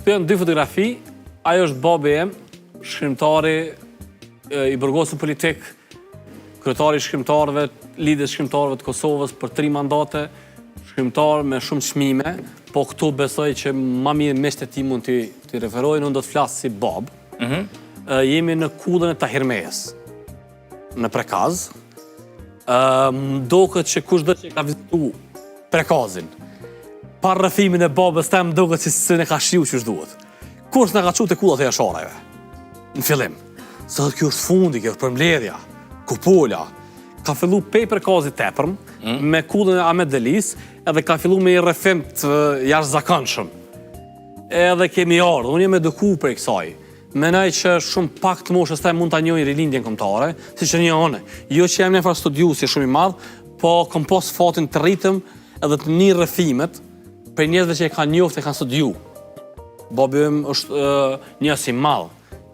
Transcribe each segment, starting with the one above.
Këtu janë dy fotografi, ajo është babi em, shkrimtari i burgosur politik, kryetari i shkrimtarëve, lideri i shkrimtarëve të Kosovës për 3 mandate, shkrimtar me shumë çmime, po këtu besoj që më mirë miqtë e tij mund t'i referojnë, unë do të flas si bab. Jemi në kullën e Tahirmejes, në Prekaz. Duket që kushdo që ka vizitu Prekazin, pa rrëfimin e babës tem duket se ne ka shiu që duhet. Kush na ka çu te kullat e jashareve? Në fillim. Se kjo është fundi, kjo është përmbledhja, kupola. Ka fillu pej Prekazit tepërm, me kullën e Ahmet Delis, edhe ka fillu me i rrëfim të jashtëzakonshëm. Edhe kemi ardhur, unë jam edukuar për kësaj. Menaj që shumë pak të moshës taj mund të njohin rilindjen kombëtare, si që një one. Jo që jam një farë studiusi shumë i madh, po kom pas fatin të rritëm edhe të një rrëfimet për njerëzve që e kanë njoft e kanë studiu. Babi im është njës i madh,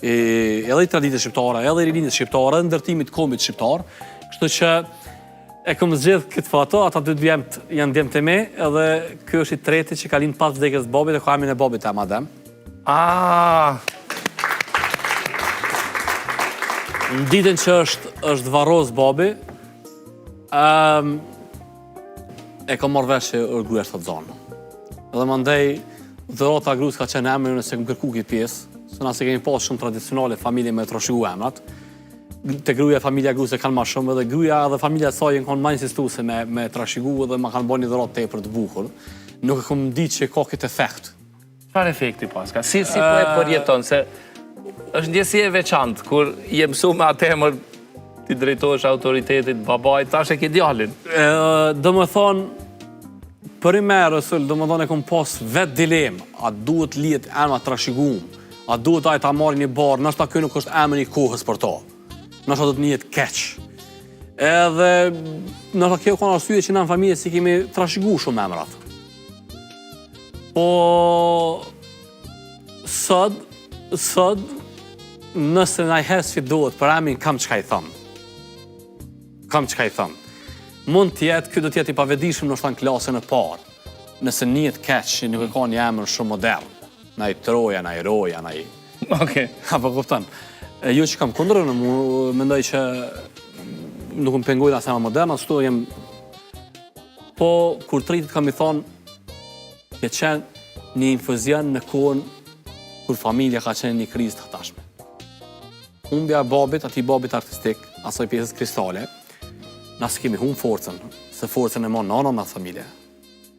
edhe i traditës shqiptare, edhe i rilindjes shqiptare, edhe ndërtimit kombit shqiptar, kështu që e kom zgjedh këtë foto, ata dy djemt janë djemt e me, edhe ky është i treti që ka lind pas vdekjes babit, e ka emrin e babit e madem. Në ditën që është varroz babi, e ka marrë vesh që është gruaja të zonë. Edhe mandej, dhurata gruas ka qenë emri nëse më kërku këtë pjesë, se na se kemi pas shumë tradicionale familje me trashëgu emrat. Te gruaja, familja gruas e kanë më shumë, edhe gruaja edhe familja e saj kanë më insistuese me trashëgu edhe ma kanë bërë një dhuratë tepër të bukur. Nuk e kam ditë që ka këtë efekt. Çfarë efekti pas ka? Si po e përjeton se është ndjesie e veçantë, kur je mësu me atë emër ti drejtohesh autoritetit, babait, tash e ke djalin. Do më thonë, për i merë, do më thonë e kom pas vetë dilemë, a duhet lihet emra trashëguar, a duhet ai ta marrë një barë, nështë ky nuk është emri i kohës për to, nështë do të njihet keq. Edhe, nështë kjo kanë arsye që na në familje si kemi trashëguar shumë emrat. Po, sot, nëse na i hes fidohet për emrin, kam çka i thëmë. Mund tjetë, kjo do tjetë i pavedishëm nështë në klasën e parë. Nëse njihet keq, nuk e ka një emër shumë modern. Na i Troja, na i Roja, na i... Okej. Po kupton. Jo që kam kundër, mendoj që nuk më pengojnë asë emër modern, ashtu jem... Po, kur tritit kam i thonë, ke qenë një infuzion në kohën kur familja ka qenë një krizë të tashme. Humbja babit, ati babit artistik, asoj pjesës kristale, na se kemi humbë forcën, se forcën e mon në anën atë familje.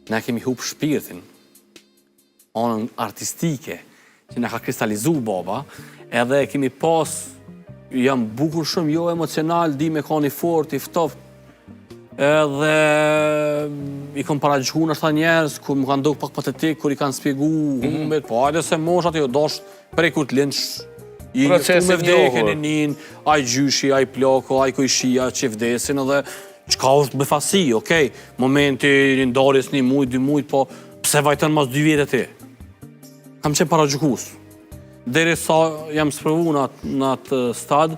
Ne kemi humbë shpirtin, anën artistike, që ne ka kristalizu baba, edhe kemi pas, jam bukur shumë, jo emocional, di me ka një fort, i ftoft, edhe i kom paraqysh nështë njerëz, kur më kanë duk pak patetik, kur i kanë spjegu humbet, po ajde se moshat jo dosh prej kur t'linç, i njëftu me vdekjen e nin, aj gjyshi, aj plako, aj kojshia, që vdesin edhe qka është befasi, okej, momenti një ndarjes 1 muj, 2 muj, po pse vajtën mas 2 vjet e ti? Kam qenë paraqykus. Deri sa jam sprovu në atë stad,